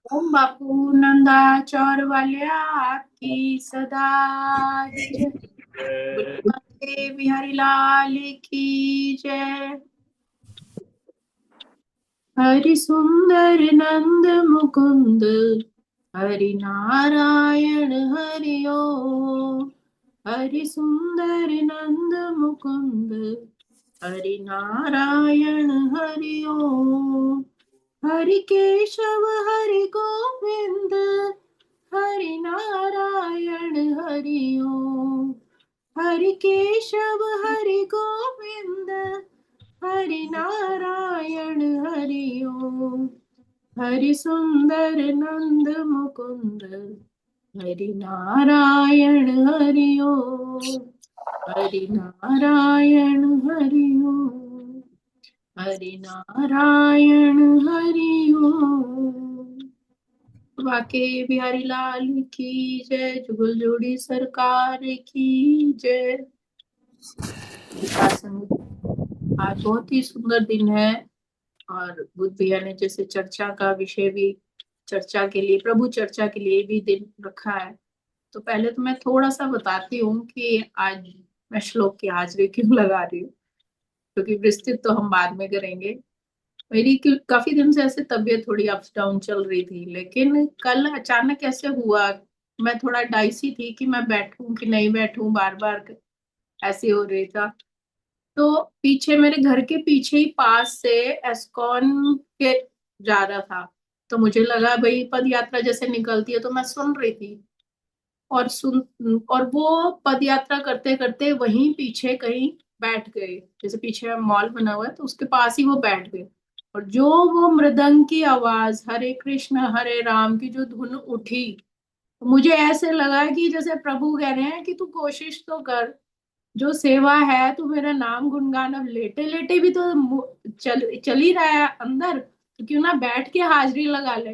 ओम बापू नंदा चौर वालिया आपकी सदा ही जय। बोले बिहारी लाल की जय। हरि सुंदर नंद मुकुंद हरि नारायण हरि ओम। हरि सुंदर नंद मुकुंद हरि नारायण हरि ओम। हरि केशव हरि गोविंद हरि नारायण हरि ओम। हरि केशव हरि गोविंद हरि नारायण हरि ओम। हरि सुंदर नंद मुकुंद हरि नारायण हरि ओम। हरि नारायण हरि ओम। हरि नारायण हरि ओम। वाके बिहारी लाल की जय। जुगल जोड़ी सरकार की जय। आज बहुत ही सुंदर दिन है और बुद्ध भैया ने जैसे चर्चा का विषय भी चर्चा के लिए प्रभु चर्चा के लिए भी दिन रखा है। तो पहले तो मैं थोड़ा सा बताती हूँ कि आज मैं श्लोक की हाजिरी क्यों लगा रही हूँ, क्योंकि विस्तृत तो हम बाद में करेंगे। मेरी काफी दिन से ऐसे तबीयत थोड़ी अप्स डाउन चल रही थी, लेकिन कल अचानक ऐसे हुआ। मैं थोड़ा डाइसी थी कि मैं बैठूं कि नहीं बैठूं, बार बार ऐसे हो रही था। तो पीछे मेरे घर के पीछे ही पास से एस्कॉन के जा रहा था। तो मुझे लगा भाई पद यात्रा जैसे निकलती है, तो मैं सुन रही थी और वो पद यात्रा करते करते वहीं पीछे कहीं बैठ गए। जैसे पीछे मॉल बना हुआ है तो उसके पास ही वो बैठ गए। और जो वो मृदंग की आवाज हरे कृष्ण हरे राम की जो धुन उठी, तो मुझे ऐसे लगा कि जैसे प्रभु कह रहे हैं कि तू कोशिश तो कर, जो सेवा है तू मेरा नाम गुणगान अब लेटे लेटे भी तो चल ही रहा है अंदर, तो क्यों ना बैठ के हाजिरी लगा ले।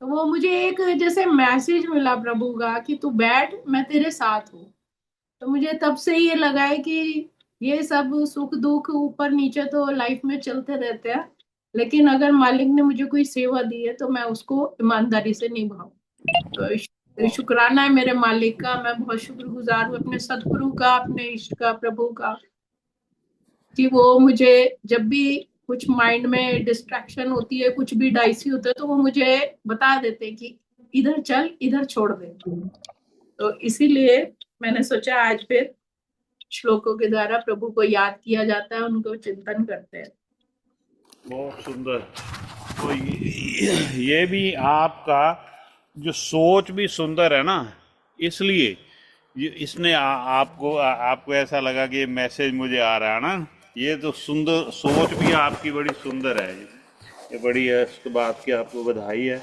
तो वो मुझे एक जैसे मैसेज मिला प्रभु का कि तू बैठ, मैं तेरे साथ हूँ। तो मुझे तब से ये लगा है कि ये सब सुख दुख ऊपर नीचे तो लाइफ में चलते रहते हैं, लेकिन अगर मालिक ने मुझे कोई सेवा दी है तो मैं उसको ईमानदारी से निभाऊं। तो शुक्राना है मेरे मालिक का। मैं बहुत शुक्रगुजार हूँ अपने सदगुरु का, अपने इष्ट का, प्रभु का, कि वो मुझे जब भी कुछ माइंड में डिस्ट्रैक्शन होती है, कुछ भी डाइसी होता है, तो वो मुझे बता देते हैं कि इधर चल, इधर छोड़ दे। तो इसीलिए मैंने सोचा आज फिर श्लोकों के द्वारा प्रभु को याद किया जाता है, उनको चिंतन करते हैं। बहुत सुंदर। तो ये भी आपका जो सोच भी सुंदर है ना, इसलिए इसने आपको ऐसा लगा कि ये मैसेज मुझे आ रहा है ना। ये तो सुंदर सोच भी आपकी बड़ी सुंदर है। ये बड़ी है इस बात की आपको बधाई है।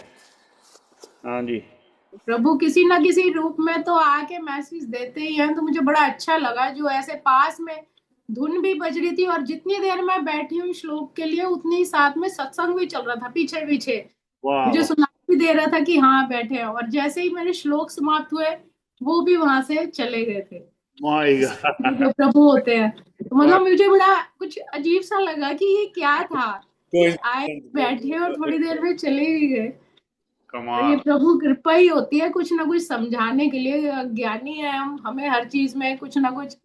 हाँ जी। प्रभु किसी ना किसी रूप में तो आके मैसेज देते ही हैं। तो मुझे बड़ा अच्छा लगा जो ऐसे पास में धुन भी बज रही थी, और जितनी देर मैं बैठी हूँ श्लोक के लिए उतनी ही साथ में सत्संग भी चल रहा था पीछे पीछे। वाह मुझे वाह। सुना भी दे रहा था कि हाँ बैठे हैं, और जैसे ही मेरे श्लोक समाप्त हुए वो भी वहां से चले गए थे। माय इसलिए गॉड। जो प्रभु होते हैं, तो मतलब मुझे बड़ा कुछ अजीब सा लगा कि ये क्या था कि आए, बैठे और थोड़ी देर में चले भी गए। तो ये कमाल। प्रभु कृपा ही होती है कुछ ना कुछ समझाने के लिए। ज्ञानी है हम, हमें हर चीज में कुछ ना कुछ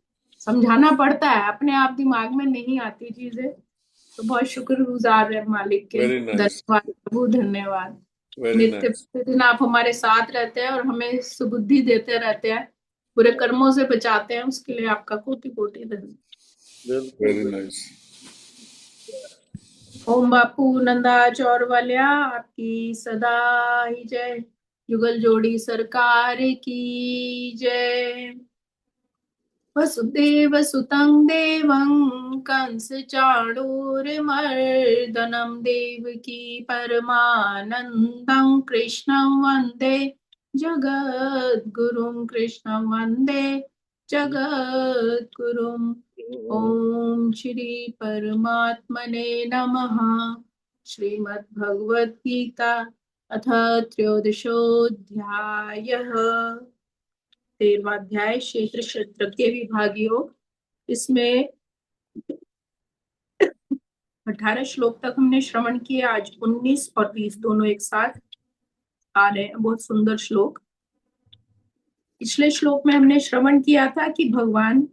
समझाना पड़ता है, अपने आप दिमाग में नहीं आती चीजें। तो बहुत शुक्रगुजार है मालिक के। Very nice. धन्यवाद प्रभु, धन्यवाद। वेरी नित्य नाइस। प्रतिदिन आप हमारे साथ रहते हैं और हमें सुबुद्धि देते रहते हैं, बुरे कर्मों से बचाते हैं, उसके लिए आपका कोटि कोटि धन्यवाद। बिल्कुल वेरी बिल्कुल। नाइस। ओम बापू नंदा चौर वालिया आपकी सदा ही जय। युगल जोड़ी सरकार की जय। वसुदेव सुतं देवं कंस चाणूरमर्दनं देवकी परमानन्दं कृष्णं वन्दे जगद्गुरुं। कृष्णं वन्दे जगद्गुरुम्। ओम श्री परमात्मने नमः। श्रीमद् गीता अथ त्रयोदशोऽध्यायः। 13वां अध्याय क्षेत्र क्षेत्रज्ञ विभाग योग। इसमें 18 श्लोक तक हमने श्रवण किए, आज 19 और 20 दोनों एक साथ। आ रहे हैं, बहुत सुंदर श्लोक। पिछले श्लोक में हमने श्रवण किया था कि भगवान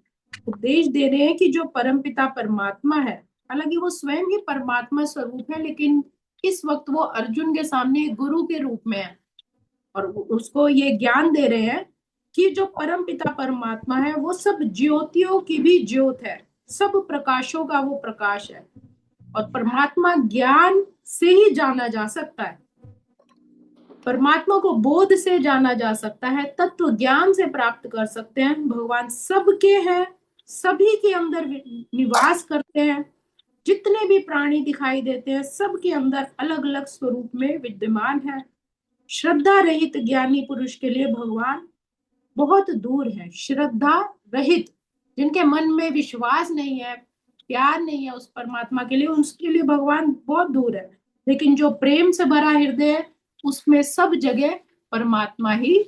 उपदेश दे रहे हैं कि जो परमपिता परमात्मा है, हालांकि वो स्वयं ही परमात्मा स्वरूप है, लेकिन इस वक्त वो अर्जुन के सामने एक गुरु के रूप में है, और उसको ये ज्ञान दे रहे हैं कि जो परमपिता परमात्मा है वो सब ज्योतियों की भी ज्योत है, सब प्रकाशों का वो प्रकाश है, और परमात्मा ज्ञान से ही जाना जा सकता है। परमात्मा को बोध से जाना जा सकता है, तत्व ज्ञान से प्राप्त कर सकते हैं। भगवान सबके हैं, सभी के अंदर निवास करते हैं। जितने भी प्राणी दिखाई देते हैं सबके अंदर अलग अलग स्वरूप में विद्यमान है। श्रद्धा रहित ज्ञानी पुरुष के लिए भगवान बहुत दूर है। श्रद्धा रहित, जिनके मन में विश्वास नहीं है, प्यार नहीं है उस परमात्मा के लिए, उसके लिए भगवान बहुत दूर है। लेकिन जो प्रेम से भरा हृदय है, उसमें सब जगह परमात्मा ही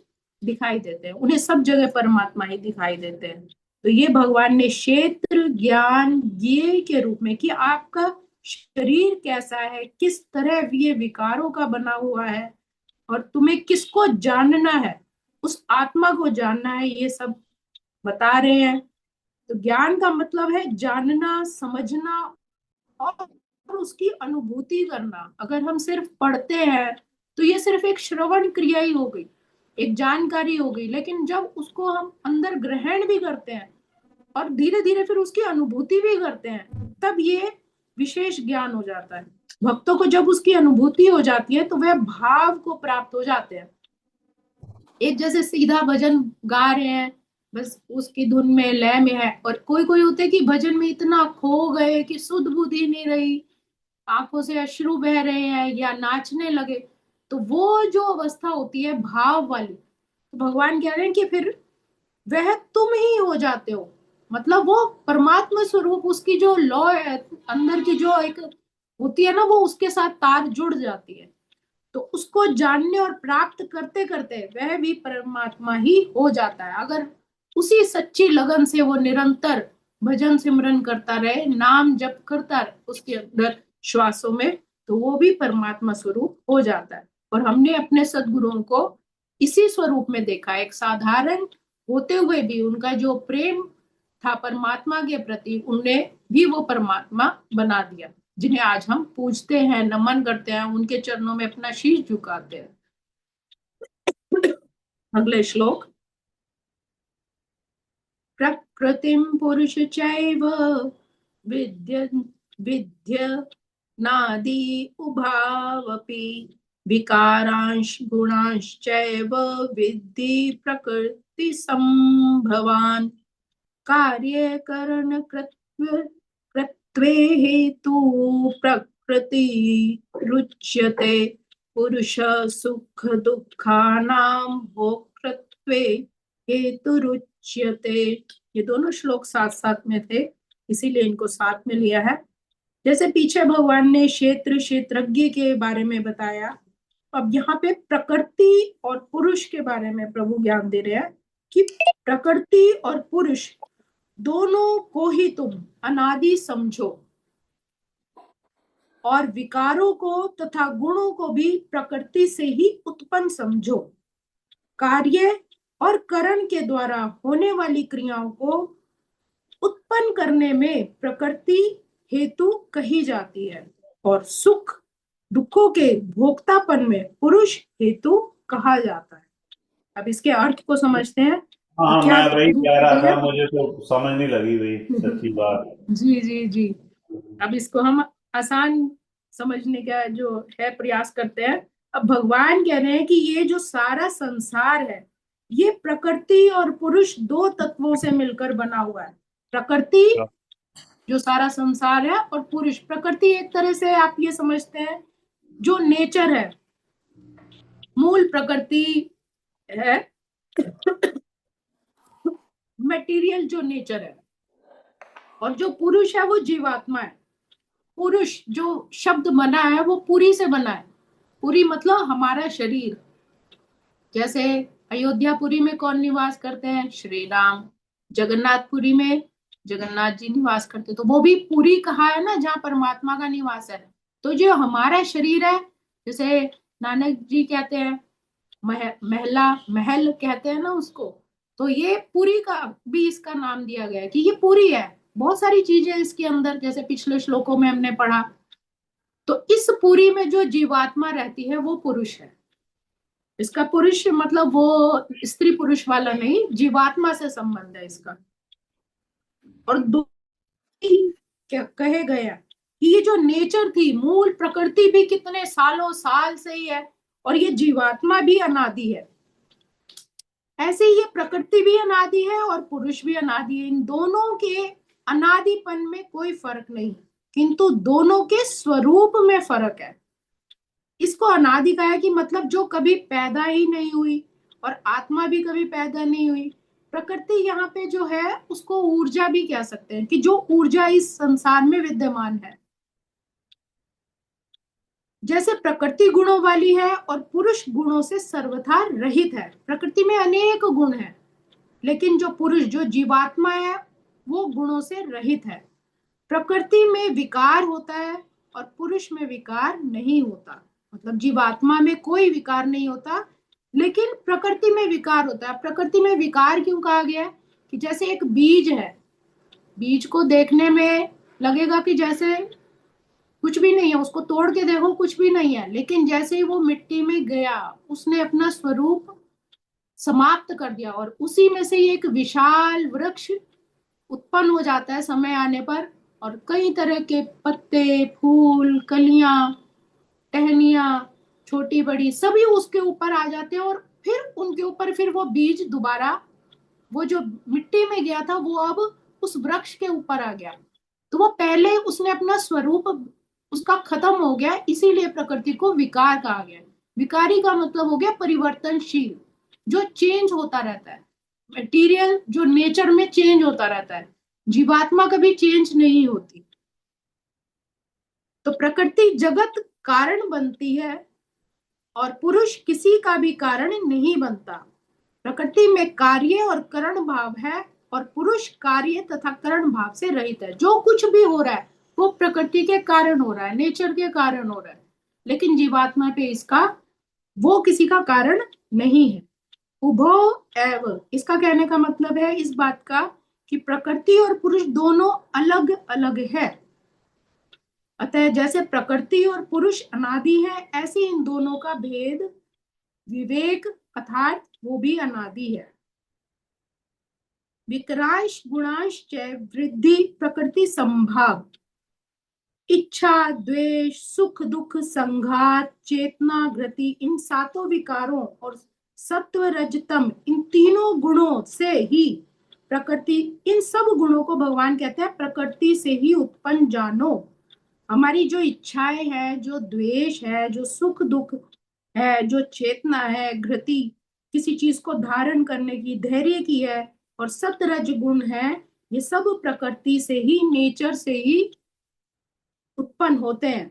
दिखाई देते हैं, उन्हें सब जगह परमात्मा ही दिखाई देते हैं। तो ये भगवान ने क्षेत्र ज्ञान ज्ञेय के रूप में कि आपका शरीर कैसा है, किस तरह ये विकारों का बना हुआ है, और तुम्हें किसको जानना है, उस आत्मा को जानना है, ये सब बता रहे हैं। तो ज्ञान का मतलब है जानना, समझना और उसकी अनुभूति करना। अगर हम सिर्फ पढ़ते हैं तो ये सिर्फ एक श्रवण क्रिया ही हो गई, एक जानकारी हो गई, लेकिन जब उसको हम अंदर ग्रहण भी करते हैं और धीरे धीरे फिर उसकी अनुभूति भी करते हैं, तब ये विशेष ज्ञान हो जाता है। भक्तों को जब उसकी अनुभूति हो जाती है तो वह भाव को प्राप्त हो जाते हैं। एक जैसे सीधा भजन गा रहे हैं, बस उसकी धुन में लय में है, और कोई कोई होते हैं कि भजन में इतना खो गए कि सुध बुद्धि नहीं रही, आंखों से अश्रु बह रहे हैं या नाचने लगे, तो वो जो अवस्था होती है भाव वाली, तो भगवान कह रहे हैं कि फिर वह तुम ही हो जाते हो। मतलब वो परमात्मा स्वरूप, उसकी जो लौ है अंदर की, जो एक होती है ना, वो उसके साथ तार जुड़ जाती है। तो उसको जानने और प्राप्त करते करते वह भी परमात्मा ही हो जाता है। अगर उसी सच्ची लगन से वो निरंतर भजन सिमरन करता रहे, नाम जप करता रहे उसके अंदर श्वासों में, तो वो भी परमात्मा स्वरूप हो जाता है। और हमने अपने सदगुरुओं को इसी स्वरूप में देखा, एक साधारण होते हुए भी उनका जो प्रेम था परमात्मा के प्रति, उन्हें भी वो परमात्मा बना दिया। जिन्हें आज हम पूजते हैं, नमन करते हैं, उनके चरणों में अपना शीश झुकाते हैं। अगले श्लोक। प्रकृतिम पुरुष चैव विद्य विद्य नादि उभावपि विकारांश गुणांश्चैव विद्धि प्रकृति संभवान कार्य करण कृत्वे हेतु प्रकृति रुच्यते पुरुष सुख दुखानां भोक्तृत्वे हेतु रुच्यते। ये दोनों श्लोक साथ साथ में थे, इसीलिए इनको साथ में लिया है। जैसे पीछे भगवान ने क्षेत्र क्षेत्रज्ञ के बारे में बताया, अब यहाँ पे प्रकृति और पुरुष के बारे में प्रभु ज्ञान दे रहे हैं कि प्रकृति और पुरुष दोनों को ही तुम अनादि समझो, और विकारों को तथा गुणों को भी प्रकृति से ही उत्पन्न समझो। कार्य और करण के द्वारा होने वाली क्रियाओं को उत्पन्न करने में प्रकृति हेतु कही जाती है, और सुख दुखों के भोक्तापन में पुरुष हेतु कहा जाता है। अब इसके अर्थ को समझते हैं कि हाँ, क्या मैं वही प्रभु कह कह रहा रहे था, हैं। मुझे तो समझ नहीं लगी भाई, सच्ची बात। जी जी जी। अब इसको हम आसान समझने का जो है प्रयास करते हैं। अब भगवान कह रहे हैं कि ये जो सारा संसार है, ये प्रकृति और पुरुष दो तत्वों से मिलकर बना हुआ है। प्रकृति जो सारा संसार है, और पुरुष। प्रकृति एक तरह से आप ये समझते हैं जो नेचर है, मूल प्रकृति है, मटेरियल जो नेचर है, और जो पुरुष है वो जीवात्मा है। पुरुष जो शब्द बना है वो पुरी से बना है। पुरी मतलब हमारा शरीर। जैसे अयोध्यापुरी में कौन निवास करते हैं? श्री राम। जगन्नाथपुरी में जगन्नाथ जी निवास करते, तो वो भी पुरी कहा है ना, जहाँ परमात्मा का निवास है। तो जो हमारा शरीर है, जैसे नानक जी कहते हैं महला, महल कहते हैं ना उसको। तो ये पुरी का भी इसका नाम दिया गया है कि ये पुरी है। बहुत सारी चीजें इसके अंदर, जैसे पिछले श्लोकों में हमने पढ़ा। तो इस पुरी में जो जीवात्मा रहती है वो पुरुष है। इसका पुरुष मतलब वो स्त्री पुरुष वाला नहीं, जीवात्मा से संबंध है इसका। और दो कहे गए हैं कि ये जो नेचर थी, मूल प्रकृति भी कितने सालों साल से ही है, और ये जीवात्मा भी अनादि है। ऐसे ही ये प्रकृति भी अनादि है और पुरुष भी अनादि है। इन दोनों के अनादिपन में कोई फर्क नहीं, किंतु दोनों के स्वरूप में फर्क है। इसको अनादि कहा कि मतलब जो कभी पैदा ही नहीं हुई, और आत्मा भी कभी पैदा नहीं हुई। प्रकृति यहाँ पे जो है उसको ऊर्जा भी कह सकते हैं, कि जो ऊर्जा इस संसार में विद्यमान है। जैसे प्रकृति गुणों वाली है और पुरुष गुणों से सर्वथा रहित है। प्रकृति में अनेक गुण हैं, लेकिन जो पुरुष, जो जीवात्मा है, वो गुणों से रहित है। प्रकृति में विकार होता है और पुरुष में विकार नहीं होता। मतलब जीवात्मा में कोई विकार नहीं होता, लेकिन प्रकृति में विकार होता है। प्रकृति में विकार क्यों कहा गया है? कि जैसे एक बीज है, बीज को देखने में लगेगा कि जैसे कुछ भी नहीं है, उसको तोड़ के देखो कुछ भी नहीं है, लेकिन जैसे ही वो मिट्टी में गया, उसने अपना स्वरूप समाप्त कर दिया, और उसी में से एक विशाल वृक्ष उत्पन्न हो जाता है समय आने पर। और कई तरह के पत्ते, फूल, कलियां, टहनियां, छोटी बड़ी सभी उसके ऊपर आ जाते हैं, और फिर उनके ऊपर फिर वो बीज दोबारा, वो जो मिट्टी में गया था वो अब उस वृक्ष के ऊपर आ गया। तो वो पहले उसने अपना स्वरूप उसका खत्म हो गया, इसीलिए प्रकृति को विकार कहा गया। विकारी का मतलब हो गया परिवर्तनशील, जो चेंज होता रहता है। मटेरियल जो नेचर में चेंज होता रहता है, जीवात्मा कभी चेंज नहीं होती। तो प्रकृति जगत कारण बनती है और पुरुष किसी का भी कारण नहीं बनता। प्रकृति में कार्य और करण भाव है, और पुरुष कार्य तथा करण भाव से रहित है। जो कुछ भी हो रहा है वो प्रकृति के कारण हो रहा है, नेचर के कारण हो रहा है, लेकिन जीवात्मा पे इसका, वो किसी का कारण नहीं है। उभो एव, इसका कहने का मतलब है इस बात का कि प्रकृति और पुरुष दोनों अलग अलग है। अतः जैसे प्रकृति और पुरुष अनादि है, ऐसे इन दोनों का भेद विवेक अर्थात वो भी अनादि है। विकरांश गुणांश वृद्धि प्रकृति संभाव, इच्छा, द्वेष, सुख दुख, संघात, चेतना, गति, इन सातों विकारों और सत्व रजतम, इन तीनों गुणों से ही प्रकृति, इन सब गुणों को भगवान कहते हैं प्रकृति से ही उत्पन्न जानो। हमारी जो इच्छाएं हैं, जो द्वेष है, जो सुख दुख है, जो चेतना है, घृति, किसी चीज को धारण करने की, धैर्य की है, और सतरज गुण है, ये सब प्रकृति से ही, नेचर से ही उत्पन्न होते हैं।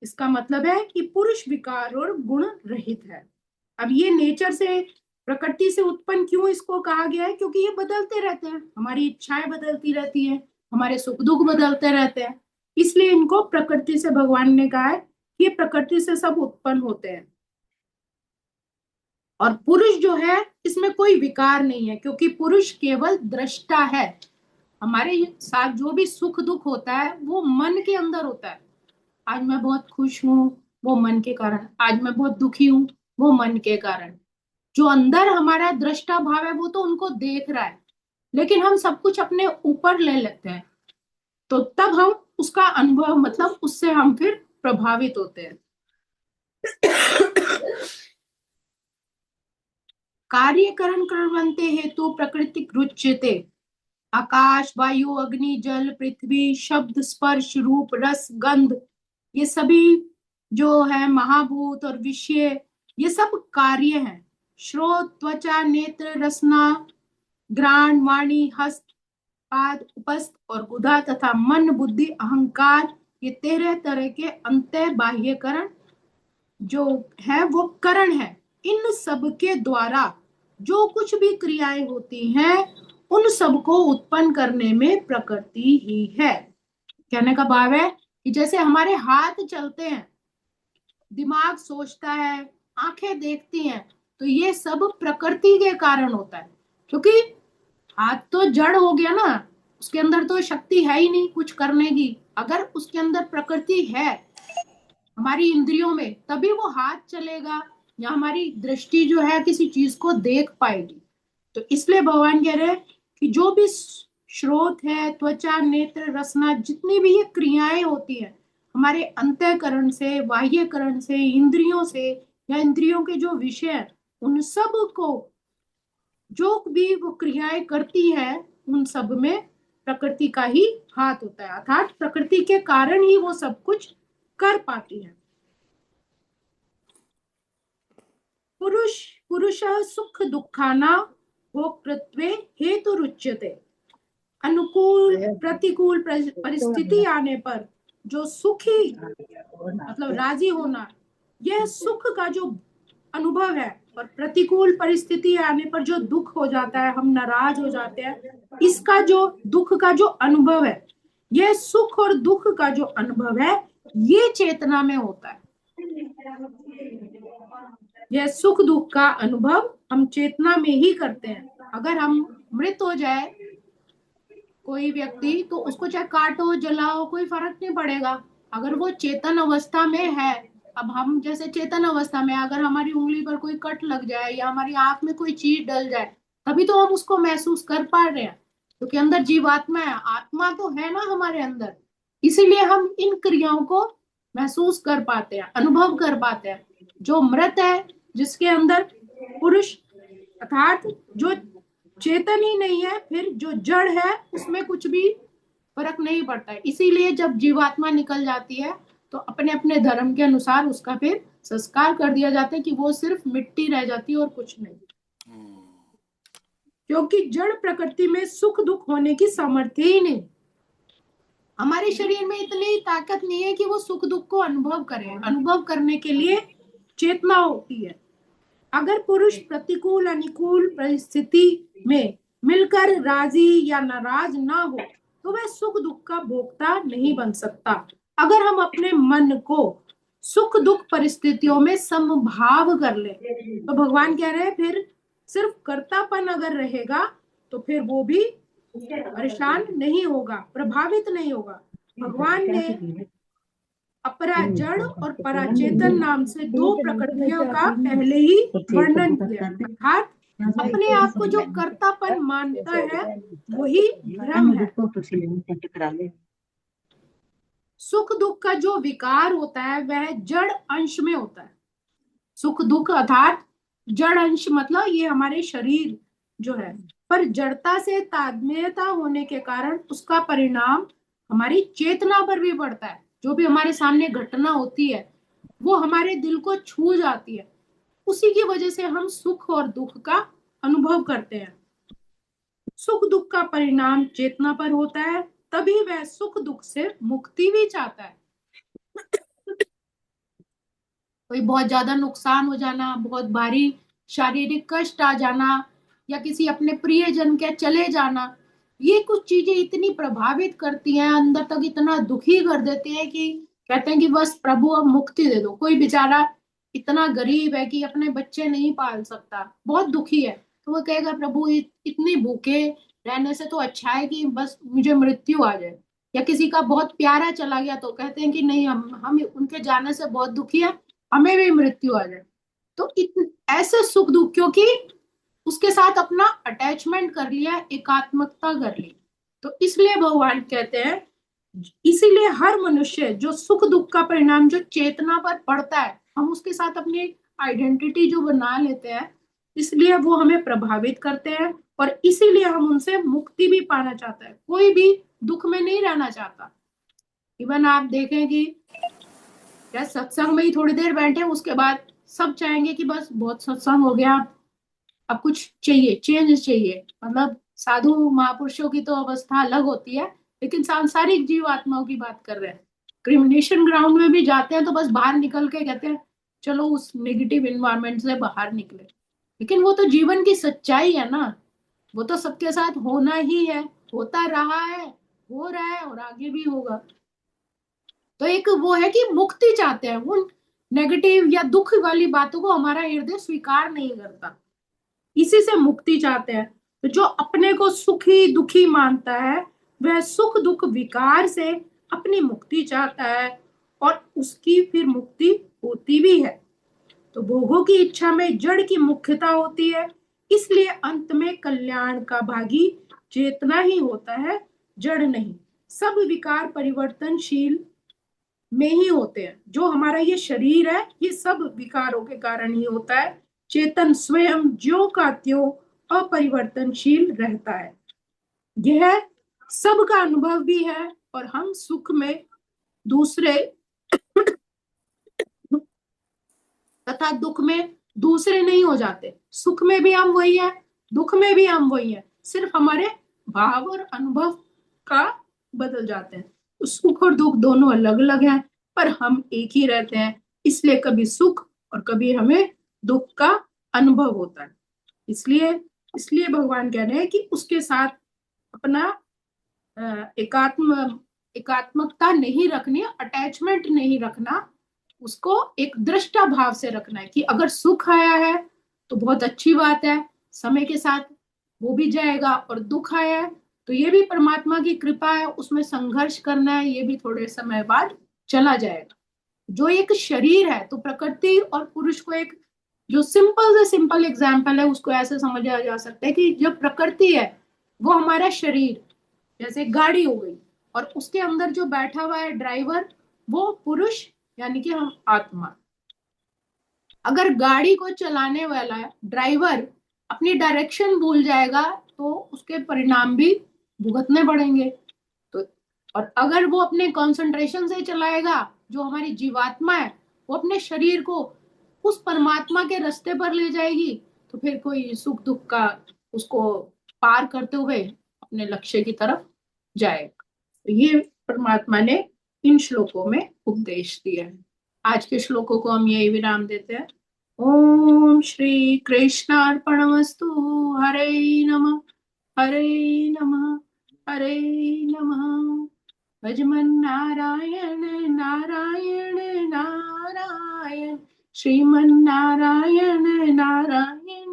इसका मतलब है कि पुरुष विकार और गुण रहित है। अब ये नेचर से, प्रकृति से उत्पन्न क्यों इसको कहा गया है? क्योंकि ये बदलते रहते हैं, हमारी इच्छाएं बदलती रहती हैं, हमारे सुख दुख बदलते रहते हैं, इसलिए इनको प्रकृति से भगवान ने कहा है कि ये प्रकृति से सब उत्पन्न होते हैं। और पुरुष जो है इसमें कोई विकार नहीं है, क्योंकि पुरुष केवल दृष्टा है। हमारे साथ जो भी सुख दुख होता है वो मन के अंदर होता है। आज मैं बहुत खुश हूँ, वो मन के कारण। आज मैं बहुत दुखी हूँ, वो मन के कारण। जो अंदर हमारा दृष्टा भाव है वो तो उनको देख रहा है, लेकिन हम सब कुछ अपने ऊपर ले लेते हैं, तो तब हम उसका अनुभव, मतलब उससे हम फिर प्रभावित होते हैं। कार्यकरण कर्मन्ते हेतु प्रकृति रुच्यते, आकाश, वायु, अग्नि, जल, पृथ्वी, शब्द, स्पर्श, रूप, रस, गंध, ये सभी जो है महाभूत और विषय, ये सब कार्य हैं। श्रोत, त्वचा, नेत्र, रसना, घ्राण, वाणी, हस्त, पाद, उपस्थ और गुदा तथा मन, बुद्धि, अहंकार, ये 13 तरह के अंत बाह्यकरण जो है वो करण है। इन सब के द्वारा जो कुछ भी क्रियाएं होती हैं, उन सबको उत्पन्न करने में प्रकृति ही है। कहने का भाव है कि जैसे हमारे हाथ चलते हैं, दिमाग सोचता है, आंखें देखती हैं, तो ये सब प्रकृति के कारण होता है। क्योंकि हाथ तो जड़ हो गया ना, उसके अंदर तो शक्ति है ही नहीं कुछ करने की। अगर उसके अंदर प्रकृति है हमारी इंद्रियों में, तभी वो हाथ चलेगा या हमारी दृष्टि जो है किसी चीज को देख पाएगी। तो इसलिए भगवान कह रहे हैं कि जो भी स्रोत है, त्वचा, नेत्र, रसना, जितनी भी ये क्रियाएं होती है हमारे अंतःकरण से, बाह्यकरण से, इंद्रियों से, या इंद्रियों के जो विषय हैं, उन सब को जो भी वो क्रियाएं करती है, उन सब में प्रकृति का ही हाथ होता है। अर्थात प्रकृति के कारण ही वो सब कुछ कर पाती है। पुरुष पुरुषः सुख दुःखाना भोक्तृत्वे हेतुरुच्यते। अनुकूल प्रतिकूल परिस्थिति आने पर जो सुखी, मतलब राजी होना, यह सुख का जो अनुभव है, और प्रतिकूल परिस्थिति आने पर जो दुख हो जाता है, हम नाराज हो जाते हैं, इसका जो दुख का जो अनुभव है, यह सुख और दुख का जो अनुभव है, ये चेतना में होता है। यह सुख दुख का अनुभव हम चेतना में ही करते हैं। अगर हम मृत हो जाए कोई व्यक्ति, तो उसको चाहे काटो जलाओ कोई फर्क नहीं पड़ेगा, अगर वो चेतन अवस्था में है। अब हम जैसे चेतन अवस्था में, अगर हमारी उंगली पर कोई कट लग जाए या हमारी आंख में कोई चीज डल जाए, तभी तो हम उसको महसूस कर पा रहे हैं, क्योंकि अंदर जीवात्मा है, आत्मा तो है ना हमारे अंदर। इसीलिए हम इन क्रियाओं को महसूस कर पाते हैं, अनुभव कर पाते हैं। जो मृत है, जिसके अंदर पुरुष अर्थात जो चेतन ही नहीं है, फिर जो जड़ है उसमें कुछ भी फर्क नहीं पड़ता है। इसीलिए जब जीवात्मा निकल जाती है तो अपने अपने धर्म के अनुसार उसका फिर संस्कार कर दिया जाता है कि वो सिर्फ मिट्टी रह जाती है और कुछ नहीं। क्योंकि जड़ प्रकृति में सुख दुख होने की सामर्थ्य ही नहीं। हमारे शरीर में इतनी ताकत नहीं है कि वो सुख दुख को अनुभव करे। अनुभव करने के लिए चेतना होती है। अगर पुरुष प्रतिकूल अनुकूल परिस्थिति में मिलकर राजी या नाराज ना हो, तो वह सुख दुख का भोक्ता नहीं बन सकता। अगर हम अपने मन को सुख दुख परिस्थितियों में समभाव कर ले, तो भगवान कह रहे हैं फिर सिर्फ कर्तापन अगर रहेगा तो फिर वो भी परेशान नहीं होगा, प्रभावित नहीं होगा। भगवान ने अपरा जड़ और पराचेतन नाम से दो प्रकृतियों का पहले ही वर्णन किया। अर्थात अपने आप को जो कर्तापन मानता है वही भ्रम है। सुख दुख का जो विकार होता है वह जड़ अंश में होता है। सुख दुख अर्थात जड़ अंश, मतलब ये हमारे शरीर जो है, पर जड़ता से तादात्म्यता होने के कारण उसका परिणाम हमारी चेतना पर भी पड़ता है। जो भी हमारे सामने घटना होती है वो हमारे दिल को छू जाती है, उसी की वजह से हम सुख और दुख का अनुभव करते हैं। सुख दुख का परिणाम चेतना पर होता है, तभी वह सुख दुख से मुक्ति भी चाहता है। कोई बहुत ज्यादा नुकसान हो जाना, बहुत भारी शारीरिक कष्ट आ जाना, या किसी अपने प्रियजन के चले जाना, ये कुछ चीजें इतनी प्रभावित करती हैं, अंदर तक इतना दुखी कर देती है कि कहते हैं कि बस प्रभु अब मुक्ति दे दो। कोई बेचारा इतना गरीब है कि अपने बच्चे नहीं पाल सकता, बहुत दुखी है, तो वो कहेगा प्रभु इतने भूखे रहने से तो अच्छा है कि बस मुझे मृत्यु आ जाए। या किसी का बहुत प्यारा चला गया तो कहते हैं कि नहीं, हम उनके जाने से बहुत दुखी है, हमें भी मृत्यु आ जाए। तो ऐसे सुख दुख, क्योंकि उसके साथ अपना अटैचमेंट कर लिया, एकात्मकता कर ली, तो इसलिए भगवान कहते हैं, इसीलिए हर मनुष्य जो सुख दुख का परिणाम जो चेतना पर पड़ता है, हम उसके साथ अपनी आइडेंटिटी जो बना लेते हैं, इसलिए वो हमें प्रभावित करते हैं, और इसीलिए हम उनसे मुक्ति भी पाना चाहते हैं। कोई भी दुख में नहीं रहना चाहता। इवन आप देखें कि या सत्संग में ही थोड़ी देर बैठे, उसके बाद सब चाहेंगे कि बस बहुत सत्संग हो गया, अब कुछ चाहिए, चेंज चाहिए। मतलब साधु महापुरुषों की तो अवस्था अलग होती है, लेकिन सांसारिक जीव आत्माओं की बात कर रहे हैं। क्रिमिनेशन ग्राउंड में भी जाते हैं तो बस बाहर निकल के कहते हैं चलो उस नेगेटिव एनवायरनमेंट से बाहर निकले। लेकिन वो तो जीवन की सच्चाई है ना, वो तो सबके साथ होना ही है, होता रहा है, हो रहा है और आगे भी होगा। तो एक वो है कि मुक्ति चाहते हैं, वो नेगेटिव या दुख वाली बातों को हमारा हृदय स्वीकार नहीं करता, इसी से मुक्ति चाहते हैं। तो जो अपने को सुखी दुखी मानता है वह सुख दुख विकार से अपनी मुक्ति चाहता है, और उसकी फिर मुक्ति होती भी है। तो भोगों की इच्छा में जड़ की मुख्यता होती है, इसलिए अंत में कल्याण का भागी चेतना ही होता है, जड़ नहीं। सब विकार परिवर्तनशील में ही होते हैं। जो हमारा ये शरीर है ये सब विकारों के कारण ही होता है, चेतन स्वयं ज्यों का त्यों अपरिवर्तनशील रहता है। यह सबका अनुभव भी है, और हम सुख में दूसरे तथा दुख में दूसरे नहीं हो जाते। सुख में भी हम वही है, दुख में भी हम वही है, सिर्फ हमारे भाव और अनुभव का बदल जाते हैं। तो सुख और दुख दोनों अलग अलग हैं, पर हम एक ही रहते हैं, इसलिए कभी सुख और कभी हमें दुख का अनुभव होता है। इसलिए इसलिए भगवान कह रहे हैं कि उसके साथ अपना एकात्मकता नहीं रखनी, अटैचमेंट नहीं रखना, उसको एक दृष्टा भाव से रखना है कि अगर सुख आया है तो बहुत अच्छी बात है, समय के साथ वो भी जाएगा, और दुख आया है तो ये भी परमात्मा की कृपा है, उसमें संघर्ष करना है, ये भी थोड़े समय बाद चला जाएगा। जो एक शरीर है, तो प्रकृति और पुरुष को एक जो सिंपल से सिंपल एग्जाम्पल है उसको ऐसे समझा जा सकता है कि जो प्रकृति है वो हमारा शरीर, जैसे गाड़ी हो गई, और उसके अंदर जो बैठा हुआ है ड्राइवर वो पुरुष, यानी कि हम आत्मा। अगर गाड़ी को चलाने वाला ड्राइवर अपनी डायरेक्शन भूल जाएगा तो उसके परिणाम भी भुगतने पड़ेंगे। तो और अगर वो अपने कंसंट्रेशन से चलाएगा, जो हमारी जीवात्मा है वो अपने शरीर को उस परमात्मा के रास्ते पर ले जाएगी, तो फिर कोई सुख दुख का उसको पार करते हुए अपने लक्ष्य की तरफ जाएगा। तो ये परमात्मा ने इन श्लोकों में उपदेश दिया है। आज के श्लोकों को हम यही विराम देते हैं। ओम श्री कृष्णार्पणमस्तु। हरे नमः, हरे नमः, हरे नमः। भजमन नारायण नारायण नारायण, श्रीमन नारायण नारायण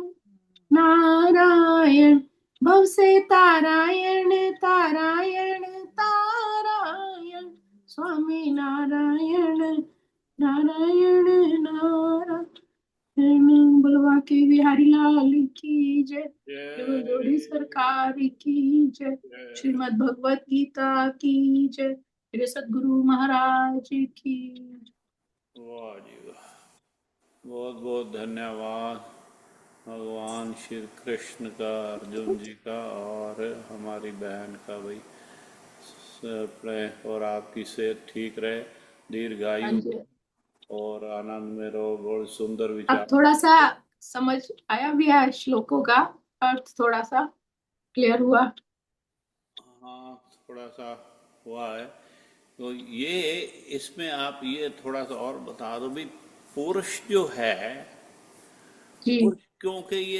नारायण, भव से तारायण तारायण तारायण, स्वामी नारायण नारायण नारायण। बुलवा के बिहारी लाल की जय, जोड़ी सरकार की जय, श्रीमद् भगवत गीता की जय, मेरे सदगुरु महाराज की जय। वाह जी वाह, बहुत बहुत धन्यवाद भगवान श्री कृष्ण का, अर्जुन जी का और हमारी बहन का भाई। और आपकी सेहत ठीक रहे, हाँ दीर्घायु जी, और आनंद में रहो। बहुत सुंदर अब विचार। थोड़ा सा समझ आया भी है, श्लोकों का अर्थ थोड़ा सा क्लियर हुआ। हाँ, थोड़ा सा हुआ है। तो ये इसमें आप ये थोड़ा सा और बता दो भी, पुरुष जो है, जी पुरुष क्योंकि ये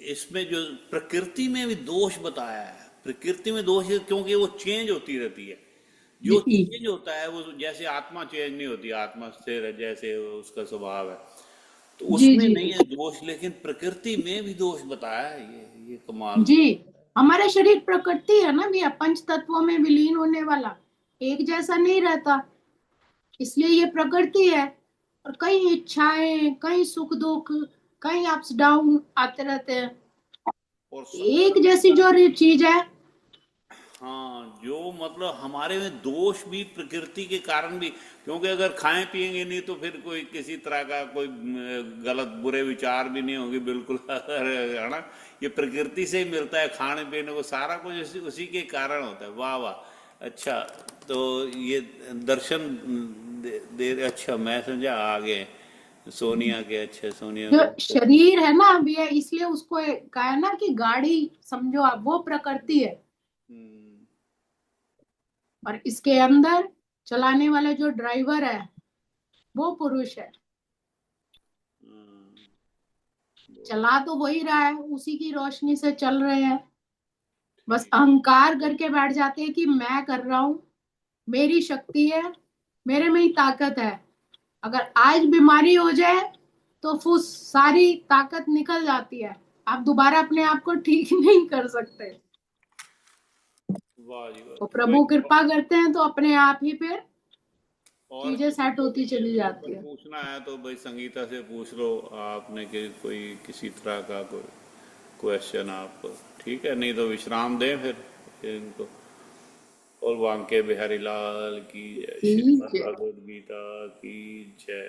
इसमें जो प्रकृति में भी दोष बताया है, प्रकृति में दोष है क्योंकि वो चेंज होती रहती है। जो जी चेंज होता है वो, जैसे आत्मा चेंज नहीं होती, आत्मा स्थिर है जैसे उसका स्वभाव है, तो जी उसमें जी नहीं जी है दोष, लेकिन प्रकृति में भी दोष बताया है। ये कमाल जी। की। हमारा शरीर प्रकृति है ना भैया, पंच तत्वों में विलीन होने वाला, एक जैसा नहीं रहता, इसलिए ये प्रकृति है। और कई इच्छाएं, कई सुख दुख, कई अप्स डाउन आते रहते हैं। और एक जैसी जो चीज है। हाँ, जो मतलब हमारे में दोष भी प्रकृति के कारण भी, क्योंकि अगर खाएं पिएंगे नहीं तो फिर कोई किसी तरह का कोई गलत बुरे विचार भी नहीं होंगे बिल्कुल है ना। ये प्रकृति से ही मिलता है, खाने पीने को सारा कुछ उसी के कारण होता है। वाह वाह, अच्छा। तो ये दर्शन अच्छा, मैं समझा आगे सोनिया के, अच्छा सोनिया जो को। शरीर है ना भैया, इसलिए उसको कहा है ना कि गाड़ी समझो आप, वो प्रकृति है, हम्म, और इसके अंदर चलाने वाला जो ड्राइवर है वो पुरुष है। हम्म, चला तो वही रहा है, उसी की रोशनी से चल रहे हैं। बस ठीक। अहंकार करके बैठ जाते हैं कि मैं कर रहा हूं, मेरी शक्ति है, मेरे में ही ताकत है। अगर आज बीमारी हो जाए तो फुस सारी ताकत निकल जाती है, आप दोबारा अपने आप को ठीक नहीं कर सकते। वाह जी वाह। तो कोई प्रभु कृपा करते हैं तो अपने आप ही फिर और चीजें किसी सेट को भी होती ये चली के जाती ऊपर है। पूछना है तो भाई संगीता से पूछ लो आपने, कि कोई किसी तरह का कोई क्वेश्चन आप, ठीक है, नहीं तो विश्राम दें फिर इनको। और बांके बिहारी लाल की जय, श्रीमद् ठीक है। भगवद गीता की जय।